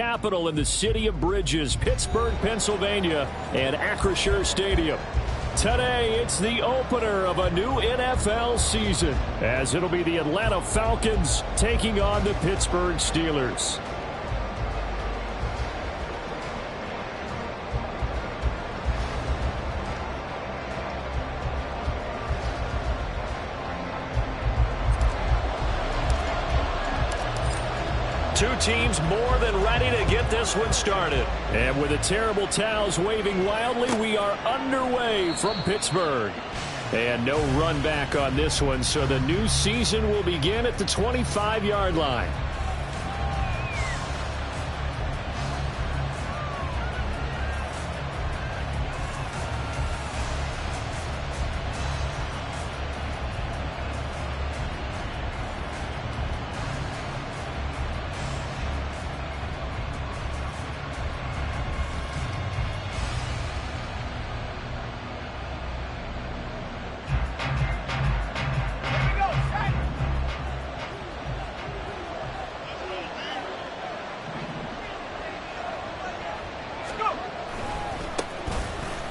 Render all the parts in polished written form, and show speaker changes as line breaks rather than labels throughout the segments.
capital in the city of bridges, Pittsburgh, Pennsylvania, and Acrisure Stadium. Today, it's the opener of a new NFL season, as it'll be the Atlanta Falcons taking on the Pittsburgh Steelers. Two teams more than ready to get this one started. And with the terrible towels waving wildly, we are underway from Pittsburgh. And no run back on this one, so the new season will begin at the 25-yard line.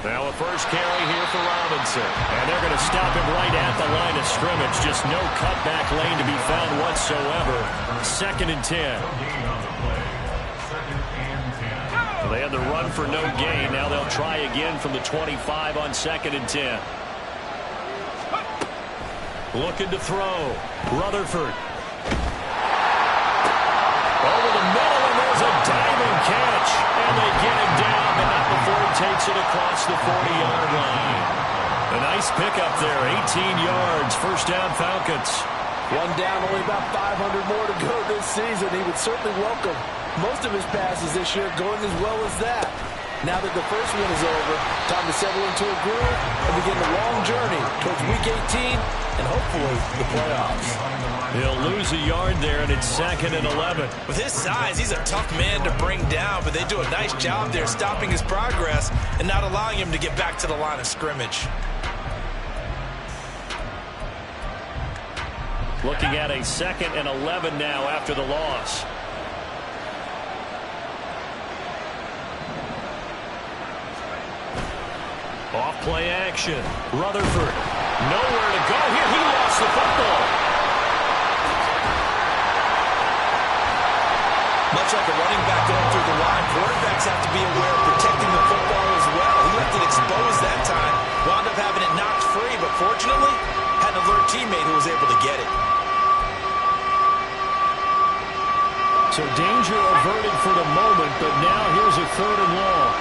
Now a first carry here for Robinson. And they're going to stop him right at the line of scrimmage. Just no cutback lane to be found whatsoever. 2nd and 10. Well, they had the run for no gain. Now they'll try again from the 25 on 2nd and 10. Looking to throw. Rutherford. Over the middle, and there's a diving catch. And they get him down, but not before he takes it across the 40-yard line. A nice pickup there, 18 yards, first down Falcons.
One down, only about 500 more to go this season. He would certainly welcome most of his passes this year going as well as that. Now that the first one is over, time to settle into a groove and begin the long journey towards Week 18 and hopefully the playoffs.
He'll lose a yard there, and it's 2nd and 11.
With his size, he's a tough man to bring down, but they do a nice job there stopping his progress and not allowing him to get back to the line of scrimmage.
Looking at a 2nd and 11 now after the loss. Off play action. Rutherford. Nowhere to go here. He lost the football.
Much like a running back going through the line, quarterbacks have to be aware of protecting the football as well. He left it exposed that time. Wound up having it knocked free, but fortunately, had an alert teammate who was able to get it.
So danger averted for the moment, but now here's a 3rd and long.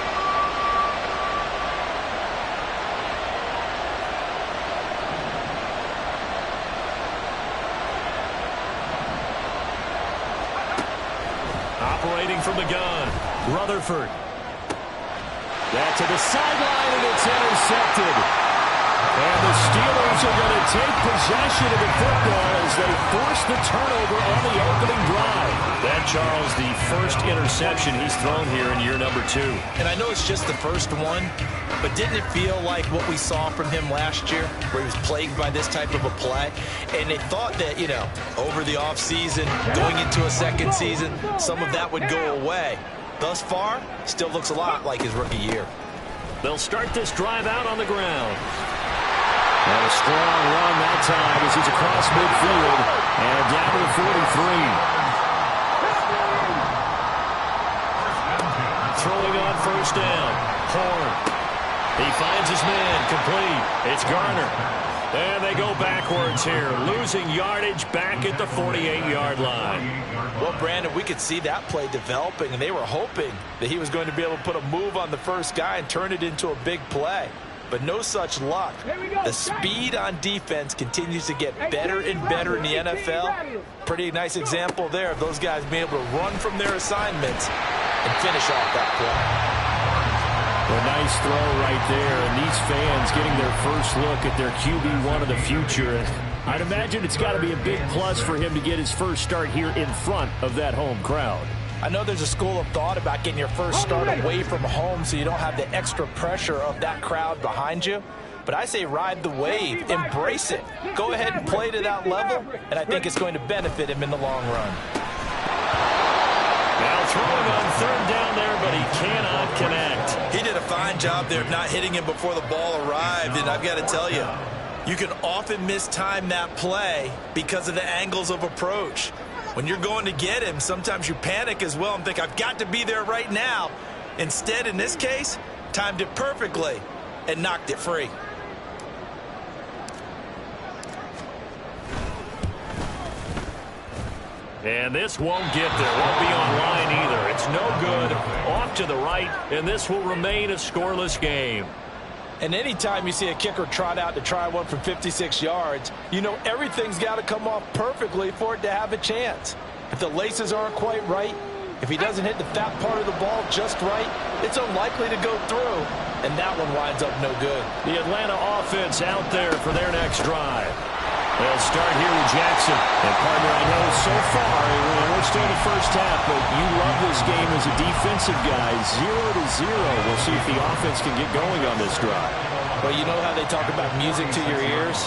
Operating from the gun, Rutherford. That to the sideline, and it's intercepted. And the Steelers are going to take possession of the football as they force the turnover on the opening drive. That, Charles, the first interception he's thrown here in year number 2.
And I know it's just the first one, but didn't it feel like what we saw from him last year, where he was plagued by this type of a play? And they thought that, over the offseason, going into a second season, some of that would go away. Thus far, still looks a lot like his rookie year.
They'll start this drive out on the ground. And a strong run that time as he's across midfield and down to the 43. Throwing on first down. Horn. He finds his man. Complete. It's Garner. And they go backwards here. Losing yardage back at the 48-yard line.
Well, Brandon, we could see that play developing, and they were hoping that he was going to be able to put a move on the first guy and turn it into a big play. But no such luck. The speed on defense continues to get better and better in the NFL. Pretty nice example there of those guys being able to run from their assignments and finish off that play.
A nice throw right there, and these fans getting their first look at their QB1 of the future. I'd imagine it's got to be a big plus for him to get his first start here in front of that home crowd.
I know there's a school of thought about getting your first start away from home so you don't have the extra pressure of that crowd behind you. But I say ride the wave, embrace it. Go ahead and play to that level, and I think it's going to benefit him in the long run.
Now throwing on 3rd
fine job there of not hitting him before the ball arrived. And I've got to tell you, you can often mistime that play because of the angles of approach. When you're going to get him, sometimes you panic as well and think, I've got to be there right now. Instead, in this case, timed it perfectly and knocked it free.
And this won't get there. Won't be on line either. It's no good. Off to the right, and this will remain a scoreless game.
And anytime you see a kicker trot out to try one from 56 yards, you know everything's got to come off perfectly for it to have a chance. If the laces aren't quite right, if he doesn't hit the fat part of the ball just right, it's unlikely to go through. And that one winds up no good.
The Atlanta offense out there for their next drive. They'll start here with Jackson. And, partner, I know so far, we're still in the first half, but you love this game as a defensive guy. 0-0. We'll see if the offense can get going on this drive.
Well, you know how they talk about music to your ears?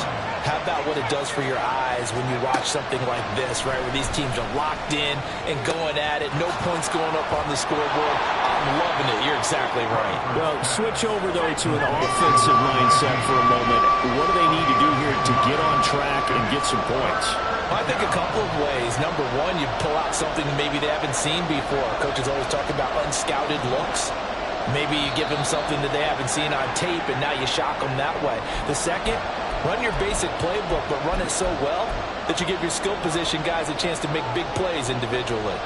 How about what it does for your eyes when you watch something like this, right, where these teams are locked in and going at it, no points going up on the scoreboard. I'm loving it. You're exactly right.
Well, switch over, though, to an offensive mindset for a moment. What do they need to do here to get on track and get some points?
I think a couple of ways. Number one, you pull out something maybe they haven't seen before. Coaches always talk about unscouted looks. Maybe you give them something that they haven't seen on tape, and now you shock them that way. The second, run your basic playbook, but run it so well that you give your skill position guys a chance to make big plays individually.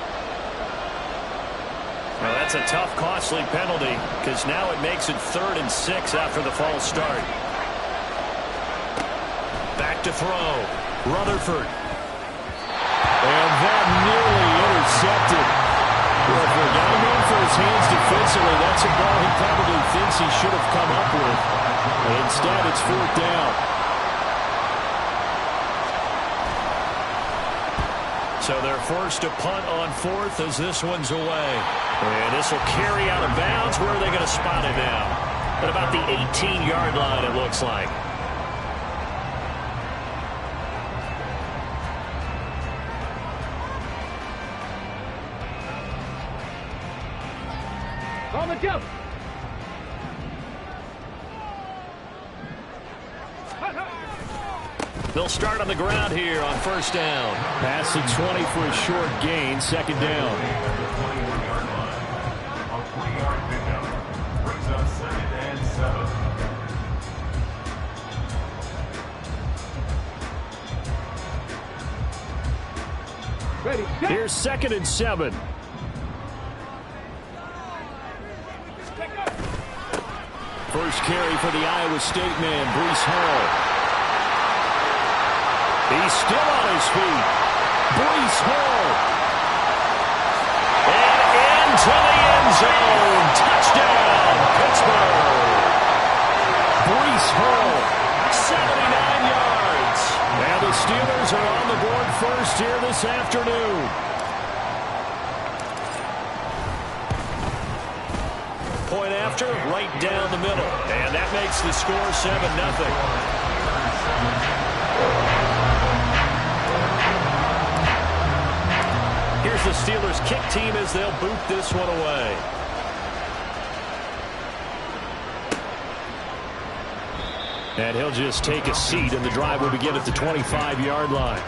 Well, that's a tough, costly penalty because now it makes it 3rd and 6 after the false start. Back to throw. Rutherford. And that nearly intercepted. Well, if we're down known for his hands defensively, that's a ball he probably thinks he should have come up with. But instead, it's 4th down. So they're forced to punt on 4th as this one's away. And this will carry out of bounds. Where are they going to spot it now? At about the 18-yard line, it looks like.
On the jump.
They'll start on the ground here on 1st down. Pass the 20 for a short gain, 2nd down. Here's 2nd and 7. First carry for the Iowa State man, Breece Hall. He's still on his feet. Breece Hall. And into the end zone. Touchdown, Pittsburgh. Breece Hall, 79 yards. And the Steelers are on the board first here this afternoon. Point after, right down the middle. And that makes the score 7-0. Here's the Steelers kick team as they'll boot this one away. And he'll just take a seat, and the drive will begin at the 25-yard line.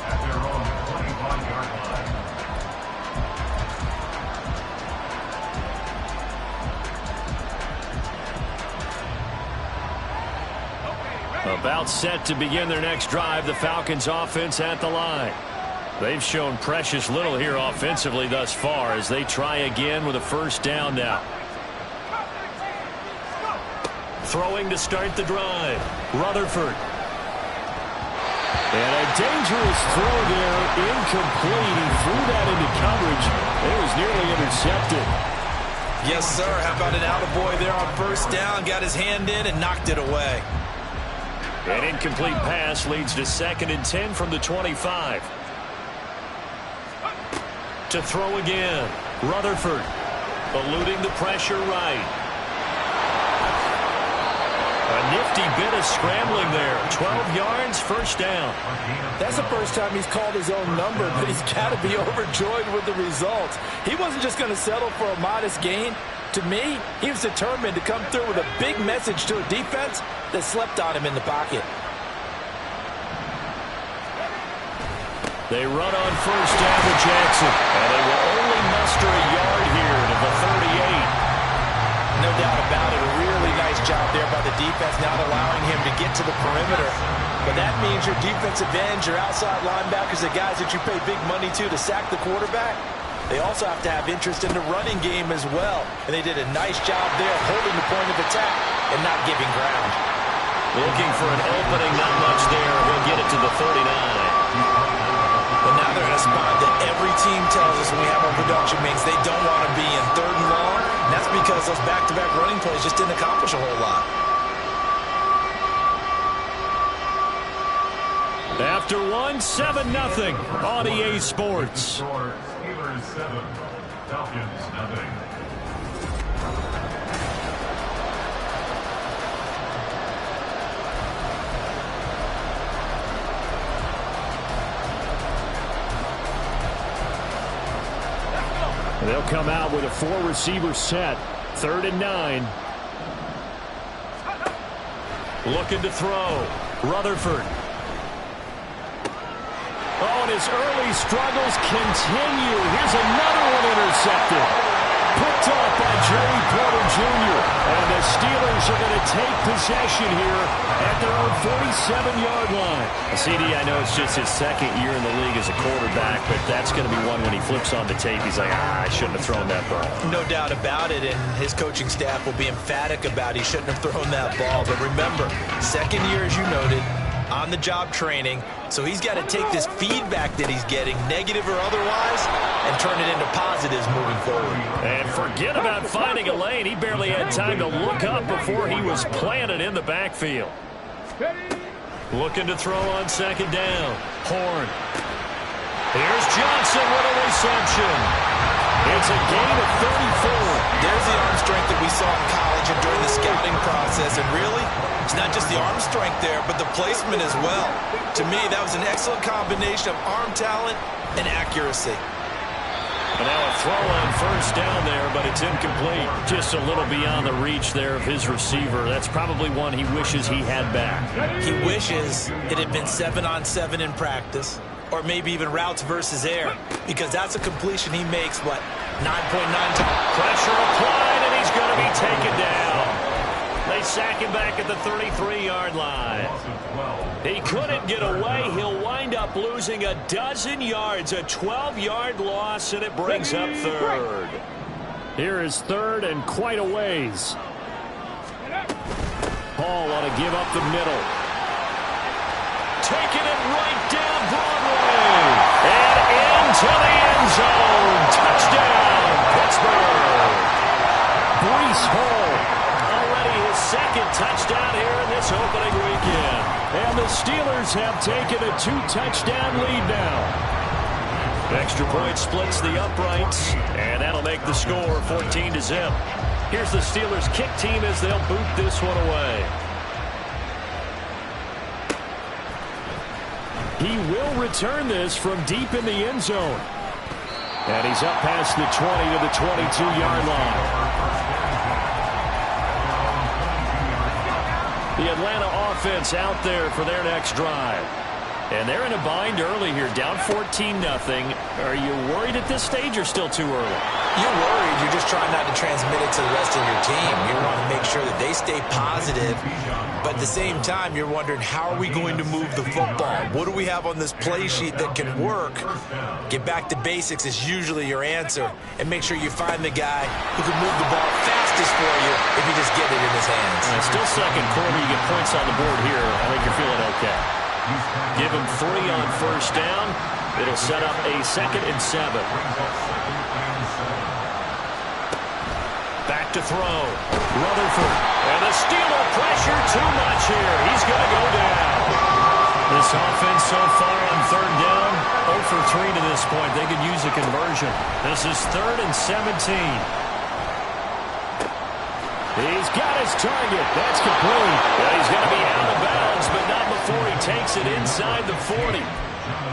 About set to begin their next drive, the Falcons offense at the line. They've shown precious little here offensively thus far as they try again with a 1st down now. Throwing to start the drive. Rutherford. And a dangerous throw there, incomplete. He threw that into coverage. It was nearly intercepted.
Yes, sir. How about an attaboy there on 1st down? Got his hand in and knocked it away.
An incomplete pass leads to 2nd and 10 from the 25. To throw again. Rutherford eluding the pressure right. A nifty bit of scrambling there. 12 yards, 1st down.
That's the first time he's called his own number, but he's got to be overjoyed with the results. He wasn't just going to settle for a modest gain. To me, he was determined to come through with a big message to a defense that slept on him in the pocket.
They run on first down with Jackson, and they will only muster a yard here to the 38.
No doubt about it, a really nice job there by the defense, not allowing him to get to the perimeter. But that means your defensive ends, your outside linebackers, the guys that you pay big money to sack the quarterback, they also have to have interest in the running game as well. And they did a nice job there holding the point of attack and not giving ground.
Looking for an opening, not much there. He'll get it to the 39.
But now they're in a spot that every team tells us when we have our production meetings they don't want to be in, 3rd and long. And that's because those back-to-back running plays just didn't accomplish a whole lot.
After one, 7-0 on EA Sports.
Steelers 7, Falcons 0.
They'll come out with a 4-receiver set. 3rd and 9. Looking to throw. Rutherford. Oh, and his early struggles continue. Here's another one intercepted. Picked up by Jerry Porter Jr. And the Steelers are going to take possession here at their own 47-yard line. CD, I know it's just his 2nd year in the league as a quarterback, but that's going to be one when he flips on the tape. He's like, I shouldn't have thrown that ball.
No doubt about it, and his coaching staff will be emphatic about he shouldn't have thrown that ball. But remember, 2nd year, as you noted, on-the-job training, so he's got to take this feedback that he's getting, negative or otherwise, and turn it into positives moving forward.
And forget about finding a lane. He barely had time to look up before he was planted in the backfield. Looking to throw on 2nd down. Horn. Here's Johnson with a reception. It's a gain of 34.
There's the arm strength that we saw in college and during the scouting process. And really, it's not just the arm strength there, but the placement as well. To me, that was an excellent combination of arm talent and accuracy.
And now a throw on 1st down there, but it's incomplete. Just a little beyond the reach there of his receiver. That's probably one he wishes he had back.
He wishes it had been 7-on-7 in practice, or maybe even routes versus air, because that's a completion he makes, 9.9 times.
Pressure applied, and he's going to be taken down. They sack him back at the 33-yard line. He couldn't get away. He'll wind up losing a dozen yards, a 12-yard loss, and it brings up 3rd. Here is 3rd and quite a ways. Paul want to give up the middle. Taking it right down Broadway. And into the end zone. Touchdown, Pittsburgh. Breece Hall. Already his 2nd touchdown here in this opening weekend. And the Steelers have taken a 2-touchdown lead now. Extra point splits the uprights, and that'll make the score 14-0. Here's the Steelers kick team as they'll boot this one away. He will return this from deep in the end zone. And he's up past the 20 to the 22-yard line. The Atlanta offense out there for their next drive. And they're in a bind early here, down 14-0. Are you worried at this stage or still too early?
You're worried. You're just trying not to transmit it to the rest of your team. You want to make sure that they stay positive. But at the same time, you're wondering, how are we going to move the football? What do we have on this play sheet that can work? Get back to basics is usually your answer. And make sure you find the guy who can move the ball fastest for you if you just get it in his hands.
Still 2nd quarter. You get points on the board here. I think you're feeling okay. Give him 3 on 1st down. It'll set up a 2nd and 7. Back to throw. Rutherford. And the Steeler pressure too much here. He's going to go down. This offense so far on 3rd down, 0 for 3 to this point. They could use a conversion. This is 3rd and 17. He's got his target. That's complete. And he's going to be out of bounds, but not before he takes it inside the 40.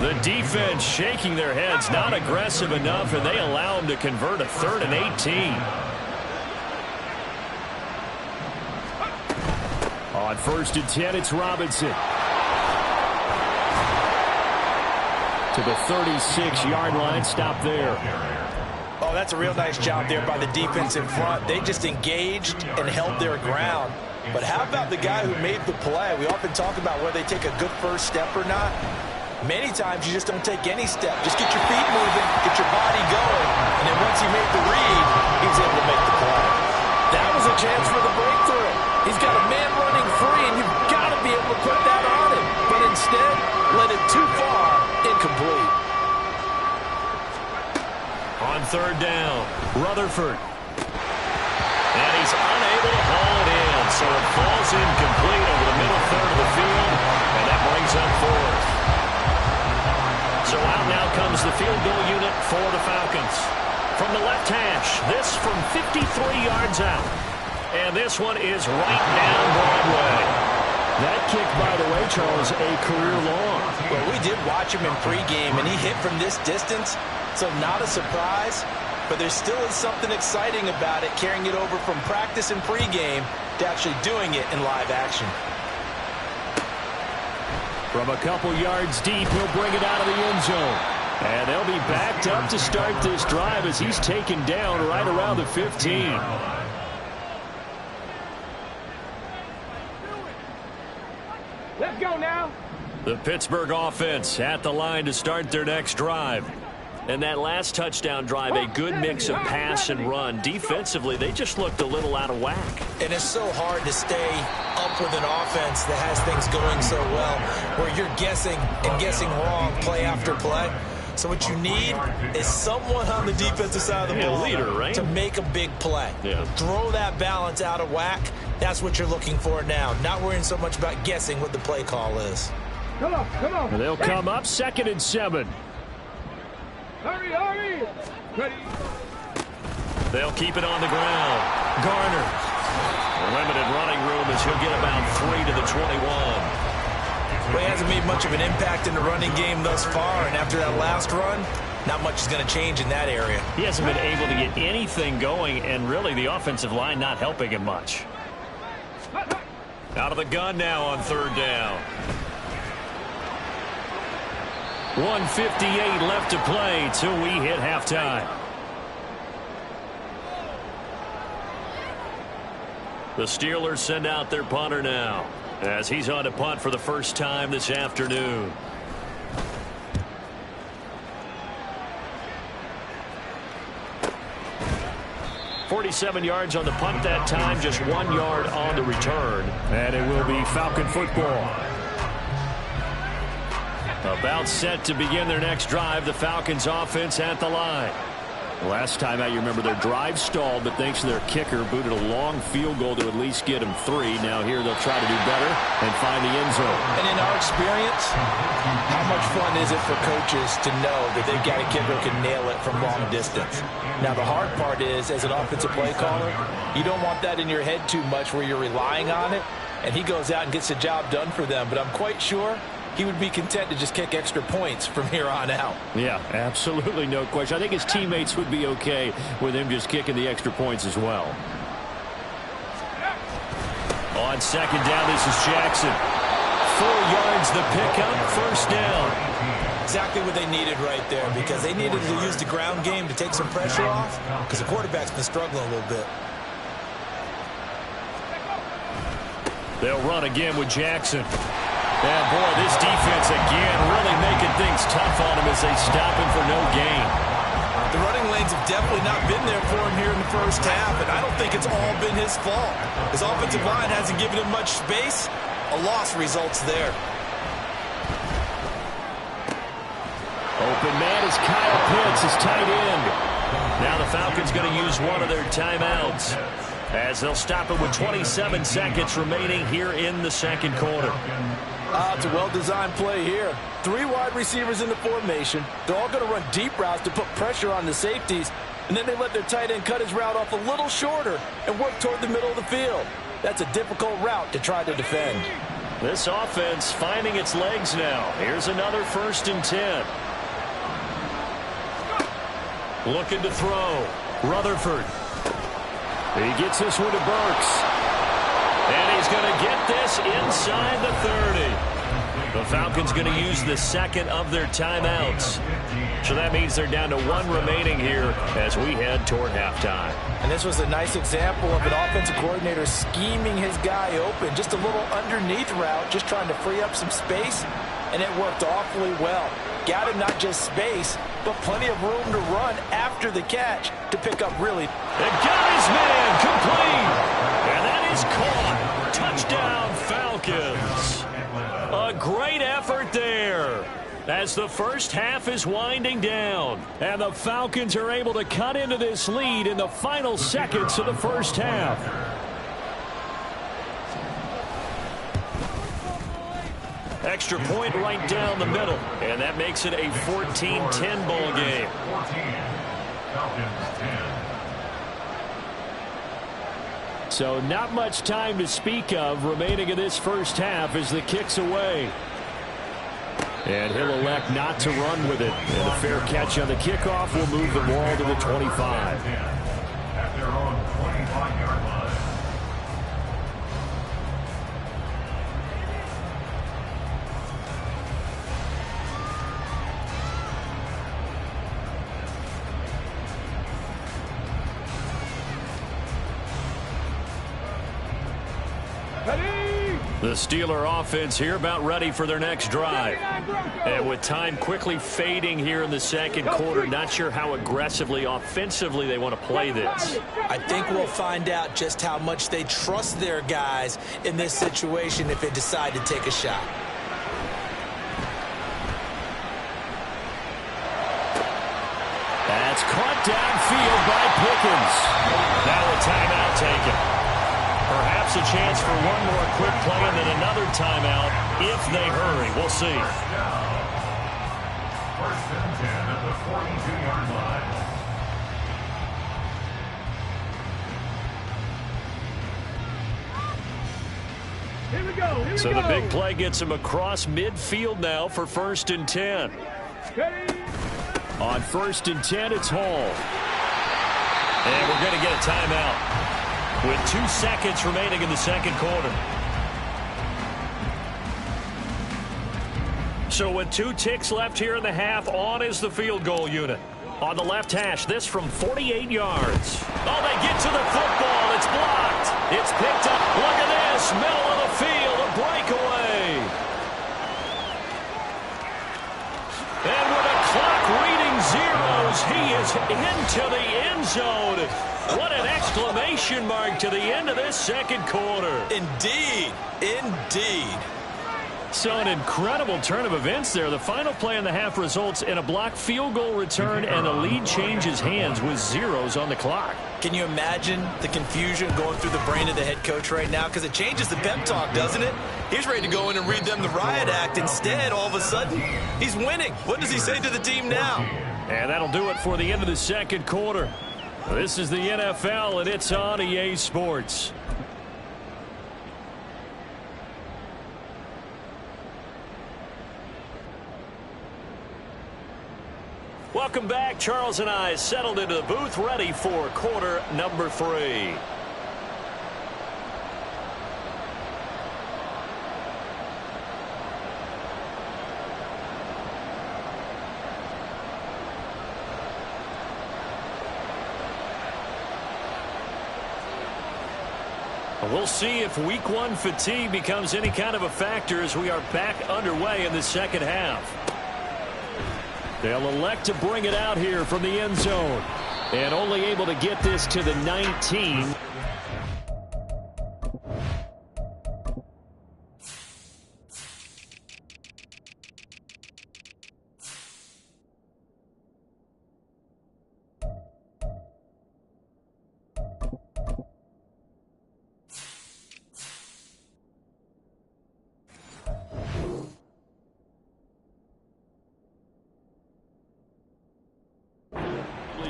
The defense shaking their heads, not aggressive enough, and they allow him to convert a 3rd and 18. On 1st and 10, it's Robinson. To the 36-yard line, stop there.
Oh, that's a real nice job there by the defense in front. They just engaged and held their ground. But how about the guy who made the play? We often talk about whether they take a good first step or not. Many times you just don't take any step. Just get your feet moving, get your body going, and then once he made the read, he was able to make the play.
That was a chance for the breakthrough. He's got a man running free, and you've got to be able to put that on him. But instead, led it too far, incomplete.
On 3rd down, Rutherford. And he's unable to haul it in, so it falls incomplete over the middle third of the field, and that brings up 4th. So out now comes the field goal unit for the Falcons. From the left hash, this from 53 yards out. And this one is right down Broadway. That kick, by the way, Charles, a career long.
Well, we did watch him in pregame, and he hit from this distance, so not a surprise. But there still is something exciting about it, carrying it over from practice and pregame to actually doing it in live action.
From a couple yards deep, he'll bring it out of the end zone. And they'll be backed up to start this drive as he's taken down right around the 15.
Let's go now.
The Pittsburgh offense at the line to start their next drive. And that last touchdown drive, a good mix of pass and run. Defensively, they just looked a little out of whack.
And it's so hard to stay up with an offense that has things going so well, where you're guessing and guessing wrong play after play. So what you need is someone on the defensive side of the ball
leader, right?
to make a big play.
Yeah.
Throw that balance out of whack. That's what you're looking for now. Not worrying so much about guessing what the play call is.
Come on, come on.
And they'll come up 2nd and 7.
Hurry, hurry. Ready.
They'll keep it on the ground. Garner. Limited running room as he'll get about 3 to the 21.
Well, he hasn't made much of an impact in the running game thus far, and after that last run, not much is going to change in that area.
He hasn't been able to get anything going, and really the offensive line not helping him much. Out of the gun now on 3rd down. 1:58 left to play till we hit halftime. The Steelers send out their punter now, as he's on to punt for the first time this afternoon. .47 yards on the punt that time, just 1 yard on the return. And it will be Falcon football. About set to begin their next drive, the Falcons offense at the line. Last time out, you remember their drive stalled, but thanks to their kicker, booted a long field goal to at least get them 3. Now here they'll try to do better and find the end zone.
And in our experience, how much fun is it for coaches to know that they've got a kicker who can nail it from long distance? Now the hard part is, as an offensive play caller, you don't want that in your head too much where you're relying on it, and he goes out and gets the job done for them. But I'm quite sure he would be content to just kick extra points from here on out.
Yeah, absolutely, no question. I think his teammates would be okay with him just kicking the extra points as well. On 2nd down, this is Jackson. 4 yards the pickup, 1st down.
Exactly what they needed right there, because they needed to use the ground game to take some pressure off, because the quarterback's been struggling a little bit.
They'll run again with Jackson. And boy, this defense again really making things tough on him as they stop him for no gain.
The running lanes have definitely not been there for him here in the first half, and I don't think it's all been his fault. His offensive line hasn't given him much space. A loss results there.
Open man is Kyle Pitts, his tight end. Now the Falcons going to use one of their timeouts, as they'll stop it with 27 seconds remaining here in the 2nd quarter.
It's a well-designed play here. 3 wide receivers in the formation. They're all going to run deep routes to put pressure on the safeties, and then they let their tight end cut his route off a little shorter and work toward the middle of the field. That's a difficult route to try to defend.
This offense finding its legs now. Here's another 1st and 10. Looking to throw. Rutherford. He gets this one to Burks. And he's going to get this inside the 30. The Falcons going to use the second of their timeouts. So that means they're down to one remaining here as we head toward halftime.
And this was a nice example of an offensive coordinator scheming his guy open. Just a little underneath route, just trying to free up some space, and it worked awfully well. Got him not just space, but plenty of room to run after the catch to pick up really.
They got his man complete. And that is caught. Touchdown, Falcons. A great effort there as the first half is winding down. And the Falcons are able to cut into this lead in the final seconds of the first half. Extra point right down the middle. And that makes it a 14-10 ball game.
14, Falcons 10.
So not much time to speak of remaining in this first half as the kick's away. And he'll elect not to run with it. And a fair catch on the kickoff will move the ball to the 25.
At their own 25-yard line.
The Steeler offense here about ready for their next drive. And with time quickly fading here in the second quarter, not sure how aggressively, offensively they want to play this.
I think we'll find out just how much they trust their guys in this situation if they decide to take a shot.
That's caught downfield by Pickens. Now a timeout taken. Perhaps a chance for one more quick play and then another timeout if they hurry. We'll see.
First and 10 at the 42-yard line.
Here we go. Here we
So
go.
the big play gets him across midfield now for first and 10.
Ready?
On first and 10, it's Hall. And we're going to get a timeout with 2 seconds remaining in the second quarter. So with 2 ticks left here in the half, on is the field goal unit. On the left hash, this from 48 yards. Oh, they get to the football. It's blocked. It's picked up. Look at this. Middle of the field, a breakaway. And with a clock reading zeros, he is into the end zone. What an exclamation mark to the end of this second quarter.
Indeed. Indeed.
So an incredible turn of events there. The final play in the half results in a blocked field goal return, and the lead changes hands with zeros on the clock.
Can you imagine the confusion going through the brain of the head coach right now? Because it changes the pep talk, doesn't it? He's ready to go in and read them the riot act. Instead, all of a sudden, he's winning. What does he say to the team now?
And that'll do it for the end of the second quarter. This is the NFL, and it's on EA Sports. Welcome back. Charles and I settled into the booth, ready for quarter number 3. We'll see if week 1 fatigue becomes any kind of a factor as we are back underway in the second half. They'll elect to bring it out here from the end zone. And only able to get this to the 19.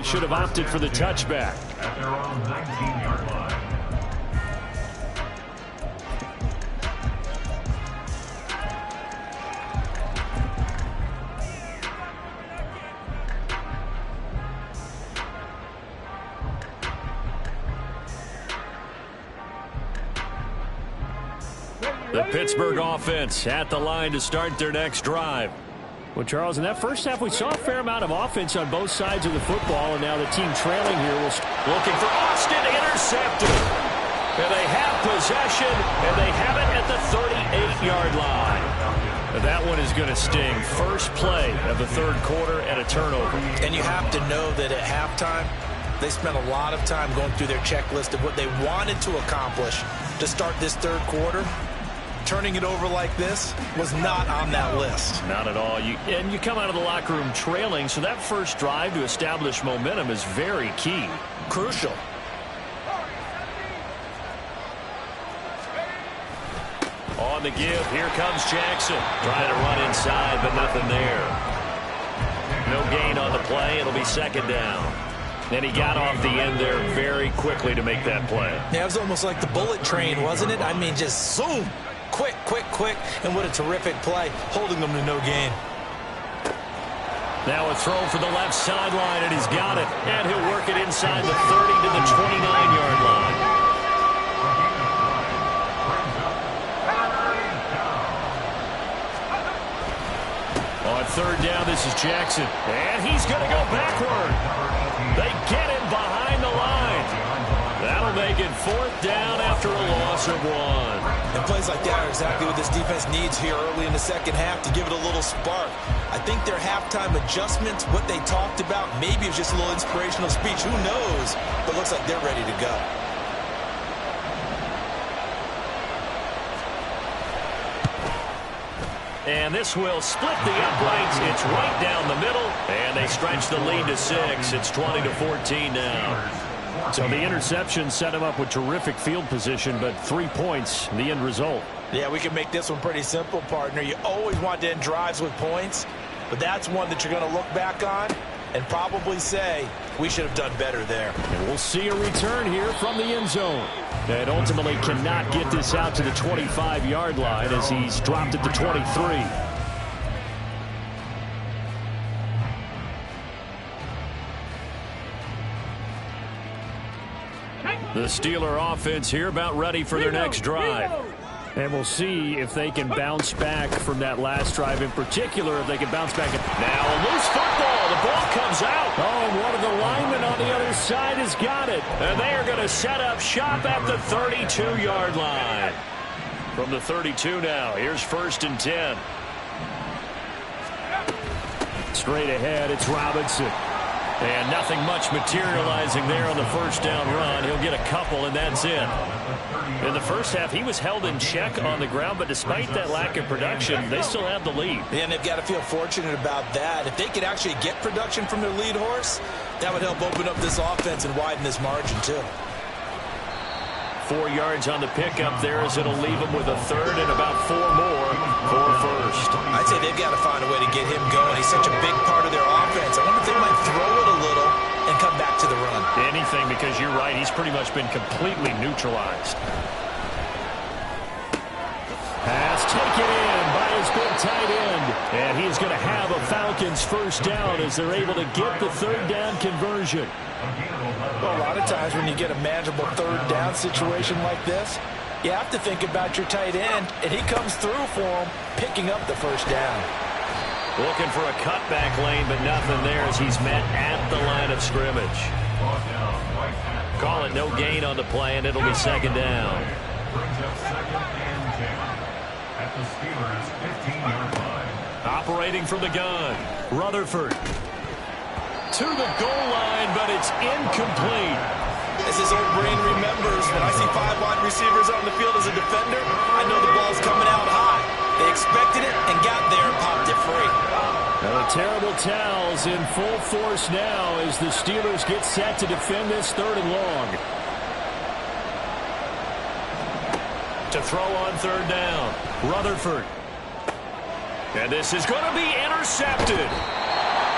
Should have opted for the touchback.
At their own 19-yard line.
The Pittsburgh offense at the line to start their next drive. Well, Charles, in that first half, we saw a fair amount of offense on both sides of the football, and now the team trailing here will looking for Austin, intercepted. And they have possession, and they have it at the 38-yard line. That one is going to sting. First play of the third quarter and a turnover.
And you have to know that at halftime, they spent a lot of time going through their checklist of what they wanted to accomplish to start this third quarter. Turning it over like this was not on that list.
Not at all. And you come out of the locker room trailing, so that first drive to establish momentum is very key.
Crucial.
On the give, here comes Jackson. Trying to run inside, but nothing there. No gain on the play. It'll be second down. And he got off the end there very quickly to make that play.
Yeah, it was almost like the bullet train, wasn't it? I mean, just zoom. Quick, quick, quick. And what a terrific play, holding them to no gain.
Now a throw for the left sideline, and he's got it. And he'll work it inside the 30 to the 29-yard line. On third down, this is Jackson. And he's going to go backward. They get him behind the line. That'll make it fourth down after a loss of one.
And plays like that are exactly what this defense needs here early in the second half to give it a little spark. I think their halftime adjustments, what they talked about, maybe it's just a little inspirational speech. Who knows? But looks like they're ready to go.
And this will split the uprights. It's right down the middle. And they stretch the lead to 6. It's 20-14 now. So the interception set him up with terrific field position, but 3 points, the end result.
Yeah, we can make this one pretty simple, partner. You always want to end drives with points, but that's one that you're going to look back on and probably say, we should have done better there.
And we'll see a return here from the end zone. And ultimately cannot get this out to the 25-yard line as he's dropped at the 23. The Steeler offense here about ready for their next drive. And we'll see if they can bounce back from that last drive, in particular, if they can bounce back. Now a loose football. The ball comes out. Oh, and one of the linemen on the other side has got it. And they are going to set up shop at the 32-yard line. From the 32 now, here's 1st and 10. Straight ahead, it's Robinson. And nothing much materializing there on the first down run. He'll get a couple, and that's it. In the first half, he was held in check on the ground, but despite that lack of production, they still have the lead.
And they've got to feel fortunate about that. If they could actually get production from their lead horse, that would help open up this offense and widen this margin, too.
4 yards on the pickup there as it'll leave him with a third and about 4 more for first.
I'd say they've got to find a way to get him going. He's such a big part of their offense. I wonder if they might throw it a little and come back to the run.
Anything, because you're right, he's pretty much been completely neutralized. Pass taken in by his big tight end. And he's going to have a Falcons first down as they're able to get the third down conversion.
Well, a lot of times when you get a manageable third down situation like this, you have to think about your tight end, and he comes through for him, picking up the first down.
Looking for a cutback lane, but nothing there as he's met at the line of scrimmage. Call it no gain on the play, and it'll be second down.
Brings up 2nd and 10 at the Steelers' 15-yard line.
Operating from the gun, Rutherford. To the goal line, but it's incomplete.
As his old brain remembers, when I see 5 wide receivers on the field as a defender, I know the ball's coming out high. They expected it and got there and popped it free.
Now the terrible towels in full force now as the Steelers get set to defend this 3rd and long. To throw on 3rd down, Rutherford. And this is going to be intercepted.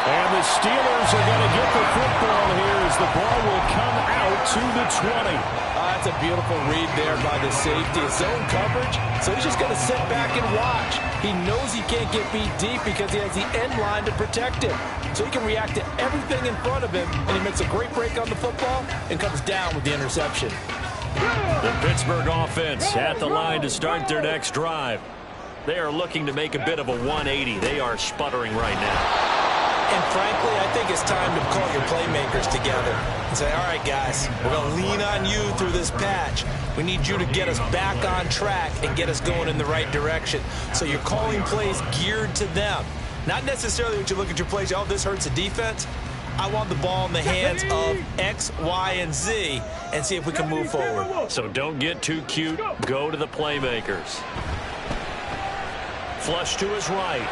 And the Steelers are going to get the football here as the ball will come out to the 20.
That's a beautiful read there by the safety. It's zone coverage, so he's just going to sit back and watch. He knows he can't get beat deep because he has the end line to protect him. So he can react to everything in front of him, and he makes a great break on the football and comes down with the interception.
The Pittsburgh offense at the line to start their next drive. They are looking to make a bit of a 180. They are sputtering right now.
And frankly, I think it's time to call your playmakers together and say, all right, guys, we're going to lean on you through this patch. We need you to get us back on track and get us going in the right direction. So you're calling plays geared to them. Not necessarily when you look at your plays, oh, this hurts the defense. I want the ball in the hands of X, Y, and Z and see if we can move forward.
So don't get too cute. Go to the playmakers. Flush to his right.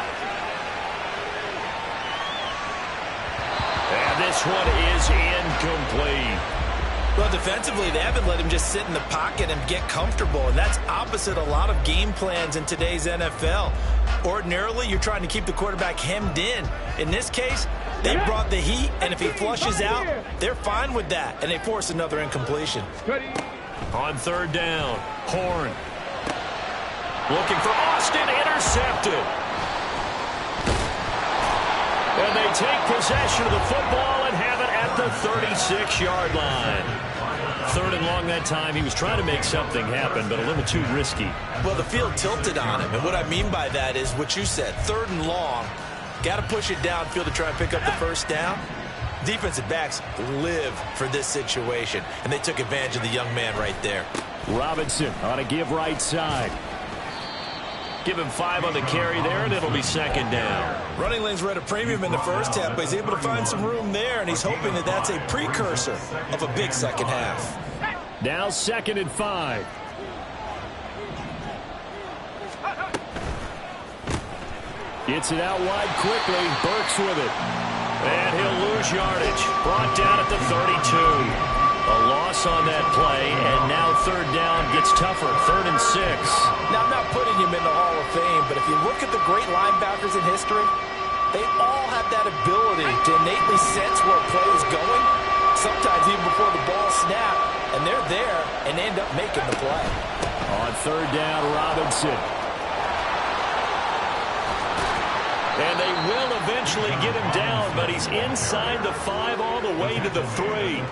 And this one is incomplete.
Well, defensively, they haven't let him just sit in the pocket and get comfortable, and that's opposite a lot of game plans in today's NFL. Ordinarily, you're trying to keep the quarterback hemmed in. In this case, they brought the heat, and if he flushes out, they're fine with that, and they force another incompletion.
On third down, Horn. Looking for Austin, intercepted. And they take possession of the football and have it at the 36-yard line. Third and long that time. He was trying to make something happen, but a little too risky.
Well, the field tilted on him, and what I mean by that is what you said. Third and long, got to push it downfield to try and pick up the first down. Defensive backs live for this situation, and they took advantage of the young man right there.
Robinson on a give right side. Give him 5 on the carry there, and it'll be second down.
Running lanes were at a premium in the first half, but he's able to find some room there, and he's hoping that that's a precursor of a big second half.
Now 2nd and 5. Gets it out wide quickly. Burks with it. And he'll lose yardage. Brought down at the 32. A loss on that play, and now third down gets tougher. 3rd and 6.
Now, I'm not putting him in the Hall of Fame, but if you look at the great linebackers in history, they all have that ability to innately sense where a play is going, sometimes even before the ball snapped, and they're there and end up making the play.
On third down, Robinson. And they will eventually get him down, but he's inside the 5 all the way to the 3.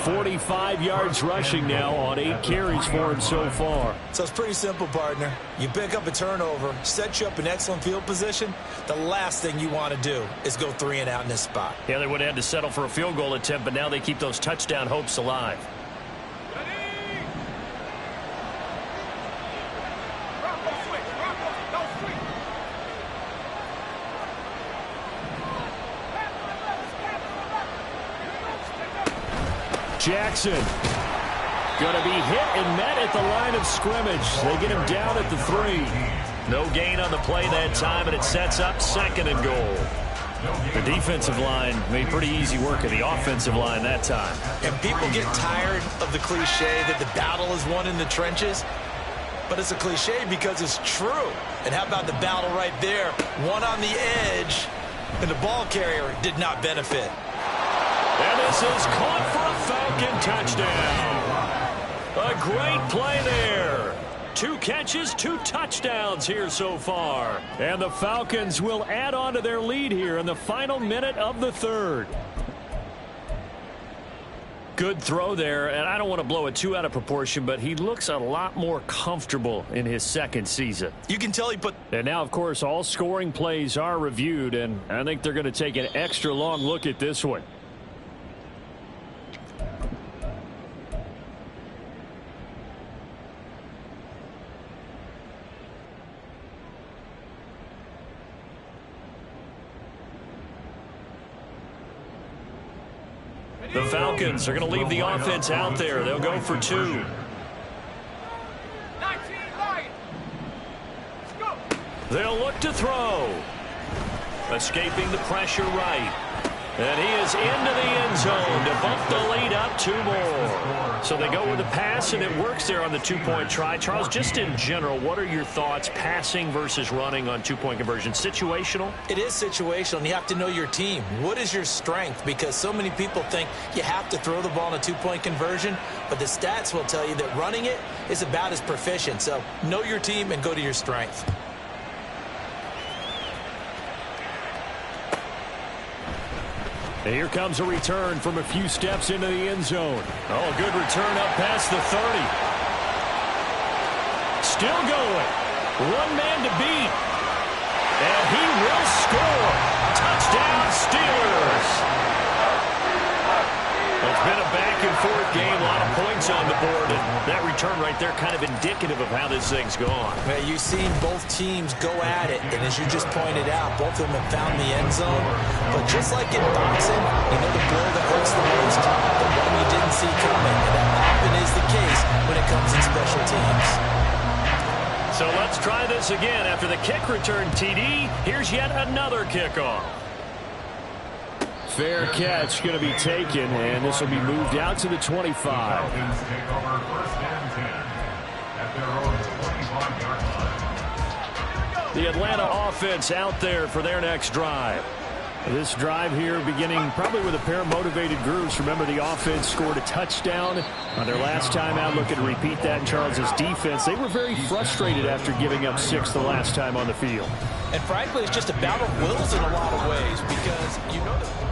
45 yards rushing now on 8 carries for him so far.
So it's pretty simple, partner. You pick up a turnover, set you up in excellent field position. The last thing you want to do is go 3 and out in this spot.
Yeah, they would have had to settle for a field goal attempt, but now they keep those touchdown hopes alive. Jackson going to be hit and met at the line of scrimmage. They get him down at the 3. No gain on the play that time, and it sets up 2nd and goal. The defensive line made pretty easy work of the offensive line that time.
And people get tired of the cliche that the battle is won in the trenches, but it's a cliche because it's true. And how about the battle right there? One on the edge, and the ball carrier did not benefit.
And this is caught for a Falcon touchdown. A great play there. 2 catches, 2 touchdowns here so far. And the Falcons will add on to their lead here in the final minute of the 3rd. Good throw there, and I don't want to blow it too out of proportion, but he looks a lot more comfortable in his 2nd season.
You can tell he put...
And now, of course, all scoring plays are reviewed, and I think they're going to take an extra long look at this one. The Falcons are going to leave the offense out there. They'll go for 2. They'll look to throw. Escaping the pressure right. And he is into the end zone to bump the lead up 2 more. So they go with the pass, and it works there on the 2-point try. Charles, just in general, what are your thoughts passing versus running on 2-point conversion? Situational?
It is situational, and you have to know your team. What is your strength? Because so many people think you have to throw the ball in a 2-point conversion, but the stats will tell you that running it is about as proficient. So know your team and go to your strength.
And here comes a return from a few steps into the end zone. Oh, good return up past the 30. Still going. One man to beat. And he will score. Touchdown, Steelers. It's been a back-and-forth game, a lot of points on the board, and that return right there kind of indicative of how this thing's gone.
Well, you've seen both teams go at it, and as you just pointed out, both of them have found the end zone. But just like in boxing, you know the blow that hurts the most, the one you didn't see coming, and that often is the case when it comes in special teams.
So let's try this again. After the kick return TD, here's yet another kickoff. Fair catch going to be taken, and this will be moved out to the 25.
Falcons take over first and 10 at their own 25-yard line.
The Atlanta offense out there for their next drive. This drive here beginning probably with a pair of motivated groups. Remember, the offense scored a touchdown on their last time out. Looking to repeat that in Charles' defense. They were very frustrated after giving up 6 the last time on the field.
And frankly, it's just a battle of wills in a lot of ways because you know that.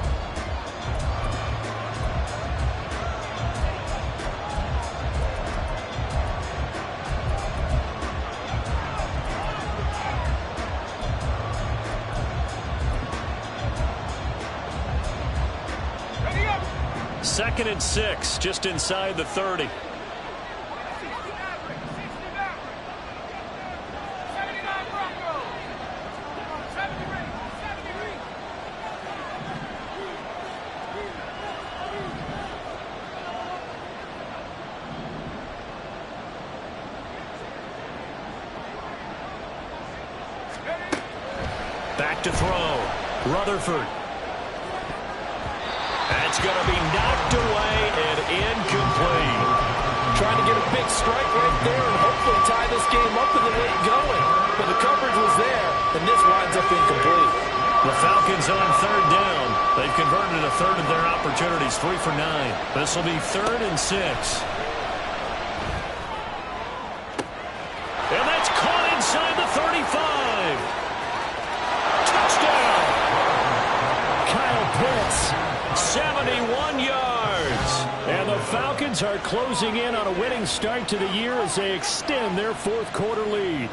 Second and 6, just inside the 30. Back to throw. Rutherford. That's going to be knocked away and incomplete.
Trying to get a big strike right there and hopefully tie this game up in the late going. But the coverage was there, and this winds up incomplete.
The Falcons on third down. They've converted a third of their opportunities, 3 for 9. This will be 3rd and 6. And that's caught inside the 35. Touchdown! Kyle Pitts. 71 yards. And the Falcons are closing in on a winning start to the year as they extend their 4th quarter lead.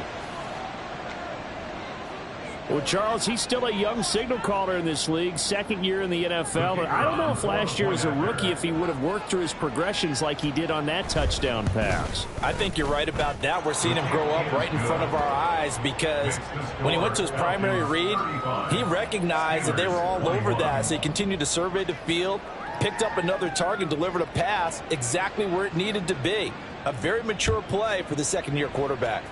Well, Charles, he's still a young signal caller in this league, 2nd year in the NFL. But I don't know if last year as a rookie if he would have worked through his progressions like he did on that touchdown pass.
I think you're right about that. We're seeing him grow up right in front of our eyes because when he went to his primary read, he recognized that they were all over that. So he continued to survey the field, picked up another target, delivered a pass exactly where it needed to be. A very mature play for the 2nd-year quarterback.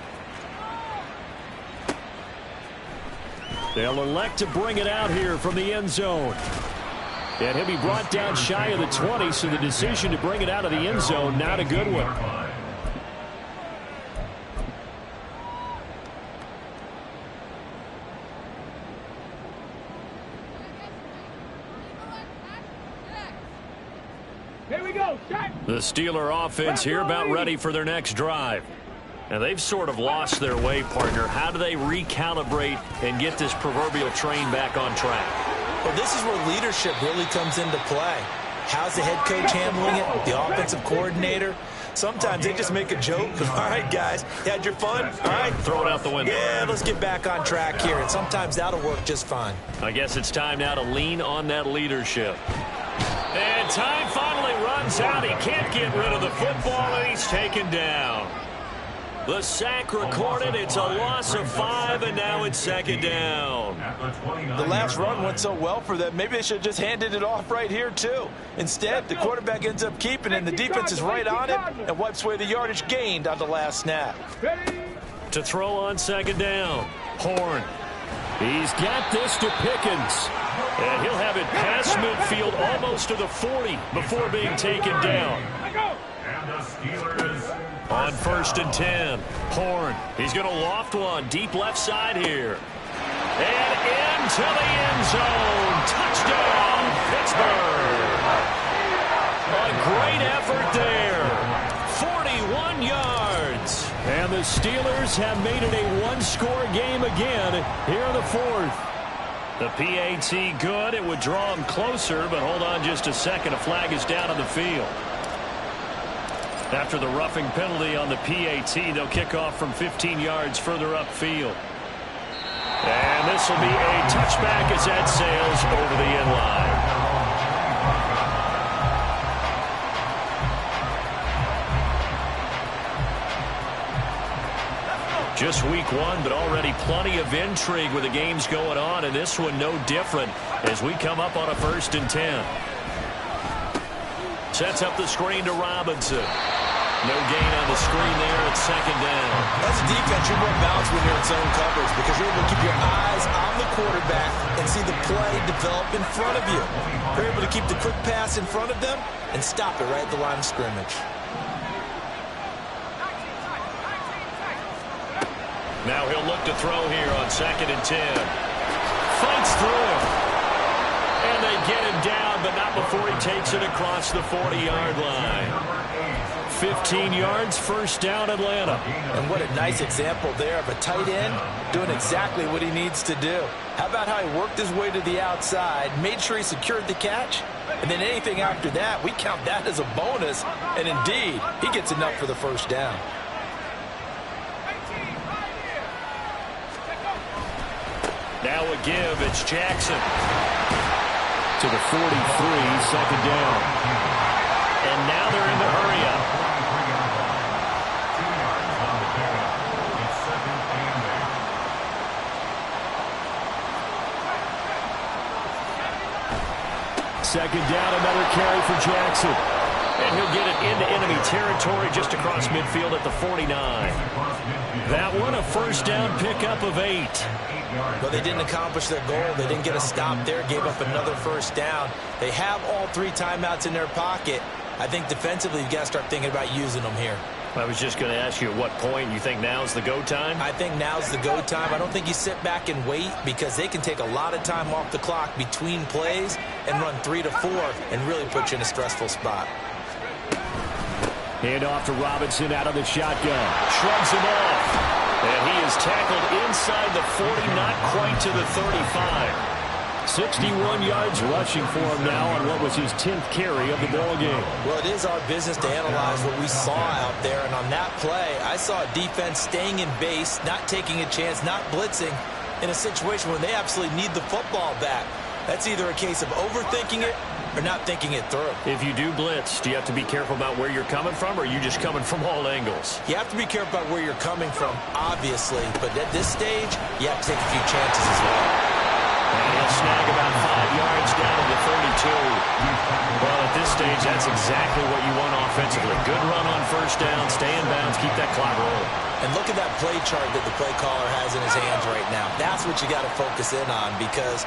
They'll elect to bring it out here from the end zone. And he'll be brought down shy of the 20, so the decision to bring it out of the end zone, not a good one.
Here we go. Shot.
The Steeler offense here about ready for their next drive. And they've sort of lost their way, partner. How do they recalibrate and get this proverbial train back on track?
Well, this is where leadership really comes into play. How's the head coach handling it? The offensive coordinator? Sometimes they just make a joke. All right, guys, you had your fun? All right.
Throw it out the window.
Yeah, let's get back on track here. And sometimes that'll work just fine.
I guess it's time now to lean on that leadership. And time finally runs out. He can't get rid of the football, and he's taken down. The sack recorded. It's a loss of 5, and now it's 2nd down.
The last run went so well for them. Maybe they should have just handed it off right here, too. Instead, the quarterback ends up keeping it, and the defense is right on it and wipes away the yardage gained on the last snap.
To throw on 2nd down. Horn. He's got this to Pickens. And he'll have it past midfield almost to the 40 before being taken down.
And the Steelers
On 1st and 10, Horn. He's going to loft one deep left side here. And into the end zone. Touchdown, Pittsburgh. A great effort there. 41 yards. And the Steelers have made it a one-score game again here in the 4th. The PAT good. It would draw him closer, but hold on just a second. A flag is down on the field. After the roughing penalty on the PAT, they'll kick off from 15 yards further upfield. And this will be a touchback as that sails over the end line. Just week one, but already plenty of intrigue with the games going on, and this one no different as we come up on a 1st and 10. Sets up the screen to Robinson. No gain on the screen there at 2nd down.
As a defense, you're more balanced when you're in zone coverage because you're able to keep your eyes on the quarterback and see the play develop in front of you. You're able to keep the quick pass in front of them and stop it right at the line of scrimmage.
Now he'll look to throw here on 2nd and 10. Fights through him. And they get him down, but not before he takes it across the 40-yard line. 15 yards, 1st down, Atlanta.
And what a nice example there of a tight end doing exactly what he needs to do. How about how he worked his way to the outside, made sure he secured the catch, and then anything after that, we count that as a bonus. And indeed, he gets enough for the 1st down.
Now a give, it's Jackson. To the 43, 2nd down. And now they're in the hurry-up.
2 yards on the pickup. It's 2nd and 8.
2nd down, another carry for Jackson. And he'll get it into enemy territory just across midfield at the 49. That one, a 1st down pickup of 8.
Well, they didn't accomplish their goal. They didn't get a stop there, gave up another 1st down. They have all 3 timeouts in their pocket. I think defensively you've got to start thinking about using them here.
I was just going to ask you at what point you think now's the go time?
I think now's the go time. I don't think you sit back and wait because they can take a lot of time off the clock between plays and run 3 to 4 and really put you in a stressful spot.
Hand off to Robinson out of the shotgun. Shrugs him off. And he is tackled inside the 40, not quite to the 35. 61 yards rushing for him now on what was his 10th carry of the ball game.
Well, it is our business to analyze what we saw out there. And on that play, I saw a defense staying in base, not taking a chance, not blitzing in a situation where they absolutely need the football back. That's either a case of overthinking it or not thinking it through.
If you do blitz, do you have to be careful about where you're coming from, or are you just coming from all angles?
You have to be careful about where you're coming from, obviously. But at this stage, you have to take a few chances as well.
And he'll snag about 5 yards down to the 32. Well, at this stage, that's exactly what you want offensively. Good run on 1st down, stay in bounds, keep that clock rolling.
And look at that play chart that the play caller has in his hands right now. That's what you got to focus in on because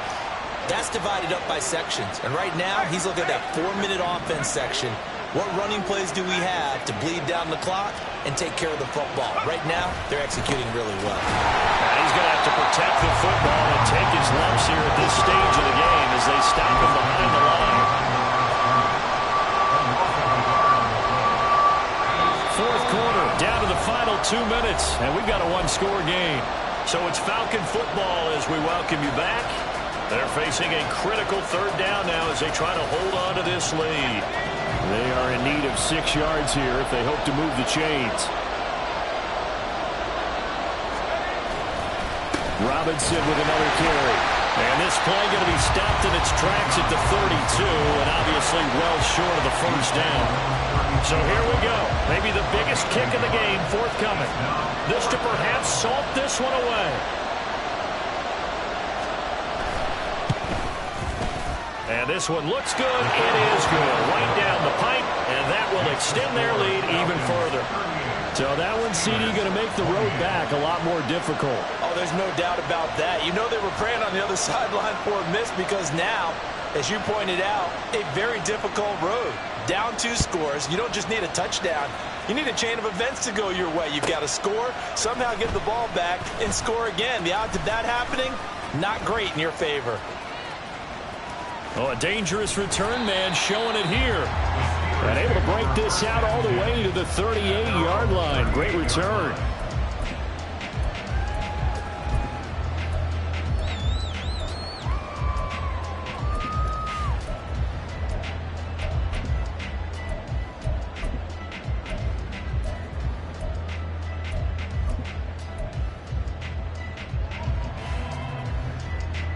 that's divided up by sections. And right now, he's looking at that 4-minute offense section. What running plays do we have to bleed down the clock and take care of the football? Right now, they're executing really well.
Now he's going to have to protect the football and take his lumps here at this stage of the game as they stop him behind the line. 4th quarter, down to the final 2 minutes, and we've got a 1-score game. So it's Falcon football as we welcome you back. They're facing a critical 3rd down now as they try to hold on to this lead. They are in need of 6 yards here if they hope to move the chains. Robinson with another carry. And this play going to be stopped in its tracks at the 32, and obviously well short of the 1st down. So here we go. Maybe the biggest kick of the game forthcoming. This to perhaps salt this one away. And this one looks good. It is good. Right down the pipe, and that will extend their lead even further. So that one, CD, going to make the road back a lot more difficult.
Oh, there's no doubt about that. You know they were praying on the other sideline for a miss because now, as you pointed out, a very difficult road. Down 2 scores. You don't just need a touchdown. You need a chain of events to go your way. You've got to score, somehow get the ball back, and score again. The odds of that happening, not great in your favor.
Oh, a dangerous return man showing it here. And able to break this out all the way to the 38-yard line. Great return.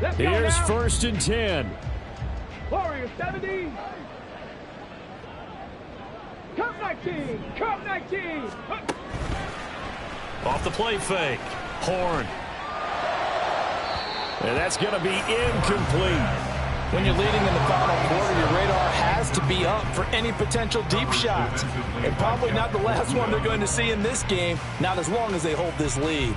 Let's go
Here's
now.
1st and 10.
Warrior 70. Cup 19. Cup 19.
Off the play fake. Horn. And that's going to be incomplete.
When you're leading in the final quarter, your radar has to be up for any potential deep shots. And probably not the last one they're going to see in this game, not as long as they hold this lead.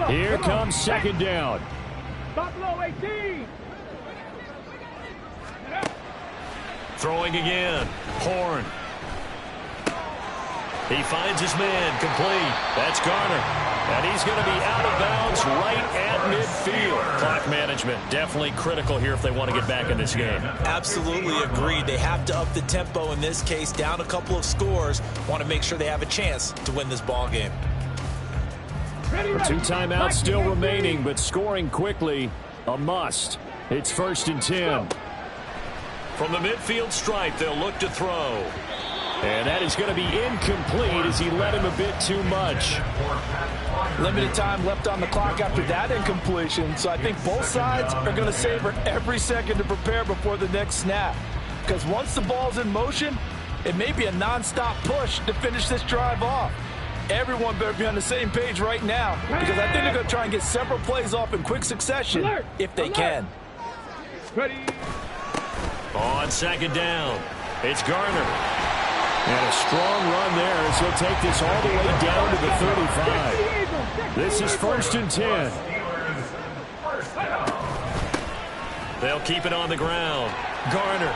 Here comes 2nd down.
Buffalo 18.
Throwing again. Horn. He finds his man. Complete. That's Garner. And he's going to be out of bounds right at midfield. Clock management definitely critical here if they want to get back in this game.
Absolutely agreed. They have to up the tempo in this case, down a couple of scores. Want to make sure they have a chance to win this ball game.
2 timeouts still remaining, but scoring quickly, a must. It's 1st and 10. From the midfield stripe, they'll look to throw. And that is going to be incomplete as he led him a bit too much.
Limited time left on the clock after that incompletion, so I think both sides are going to savor every second to prepare before the next snap. Because once the ball's in motion, it may be a non-stop push to finish this drive off. Everyone better be on the same page right now, because I think they're going to try and get several plays off in quick succession if they can.
Ready.
On 2nd down, it's Garner. And a strong run there as he'll take this all the way down to the 35. This is 1st and 10. They'll keep it on the ground. Garner.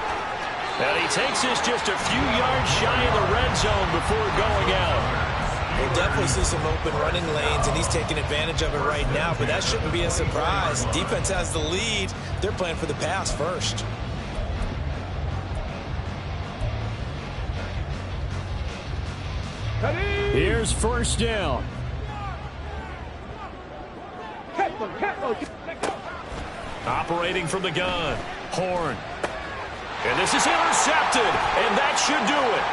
And he takes this just a few yards shy of the red zone before going out.
We'll definitely see some open running lanes, and he's taking advantage of it right now, but that shouldn't be a surprise. Defense has the lead. They're playing for the pass first.
Here's 1st down. Operating from the gun. Horn. And this is intercepted, and that should do it.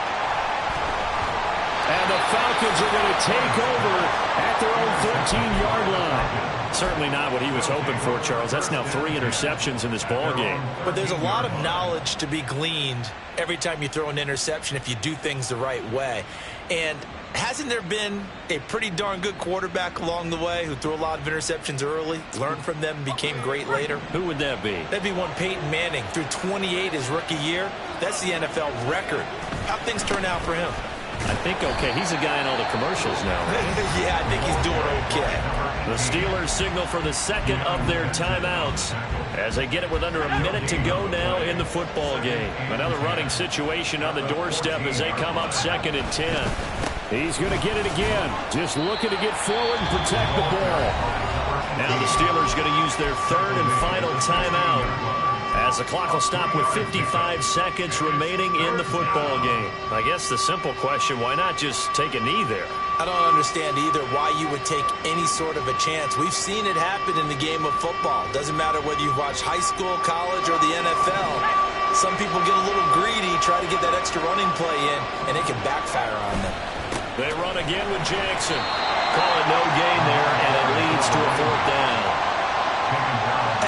And the Falcons are going to take over at their own 13-yard line. Certainly not what he was hoping for, Charles. That's now 3 interceptions in this ball game.
But there's a lot of knowledge to be gleaned every time you throw an interception if you do things the right way. And hasn't there been a pretty darn good quarterback along the way who threw a lot of interceptions early, learned from them, and became great later?
Who would that be?
That'd be one Peyton Manning. Threw 28 his rookie year. That's the NFL record. How'd things turn out for him?
I think okay. He's a guy in all the commercials now, right?
Yeah, I think he's doing okay.
The Steelers signal for the second of their timeouts as they get it with under a minute to go now in the football game. Another running situation on the doorstep as they come up 2nd and 10. He's going to get it again. Just looking to get forward and protect the ball. Now the Steelers going to use their 3rd and final timeout as the clock will stop with 55 seconds remaining in the football game. I guess the simple question, why not just take a knee there?
I don't understand either why you would take any sort of a chance. We've seen it happen in the game of football. Doesn't matter whether you've watched high school, college, or the NFL. Some people get a little greedy, try to get that extra running play in, and it can backfire on them.
They run again with Jackson. Call it no gain there, and it leads to a 4th down.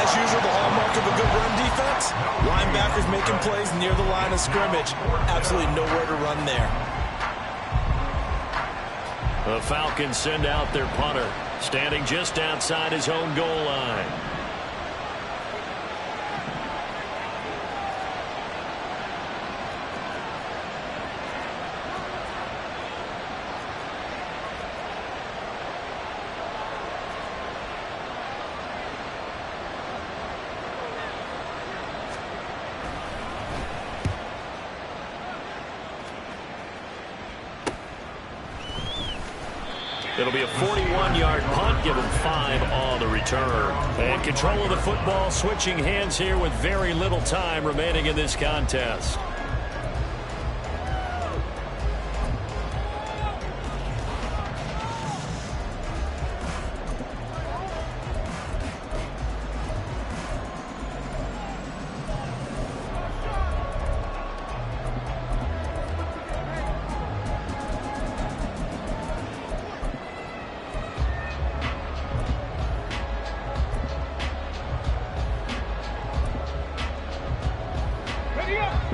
As usual, the hallmark of a good run defense, linebackers making plays near the line of scrimmage. Absolutely nowhere to run there.
The Falcons send out their punter, standing just outside his own goal line. It'll be a 41-yard punt, give them 5 on the return. And control of the football, switching hands here with very little time remaining in this contest.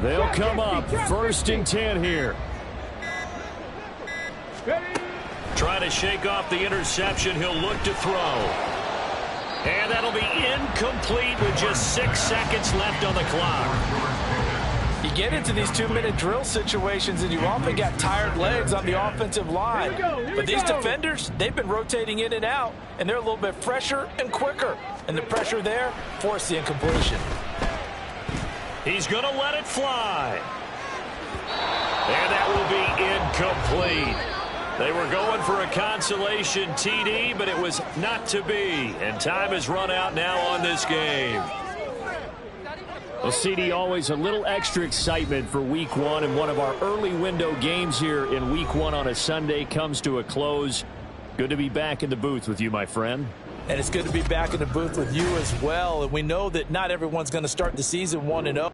They'll come up 1st and 10 here. Trying to shake off the interception. He'll look to throw. And that'll be incomplete with just 6 seconds left on the clock.
You get into these 2-minute drill situations and you often got tired legs on the offensive line. But these defenders, they've been rotating in and out, and they're a little bit fresher and quicker. And the pressure there forced the incompletion.
He's going to let it fly. And that will be incomplete. They were going for a consolation TD, but it was not to be. And time has run out now on this game. Well, CD, always a little extra excitement for Week 1, and one of our early window games here in Week 1 on a Sunday comes to a close. Good to be back in the booth with you, my friend.
And it's good to be back in the booth with you as well. And we know that not everyone's going to start the season 1-0.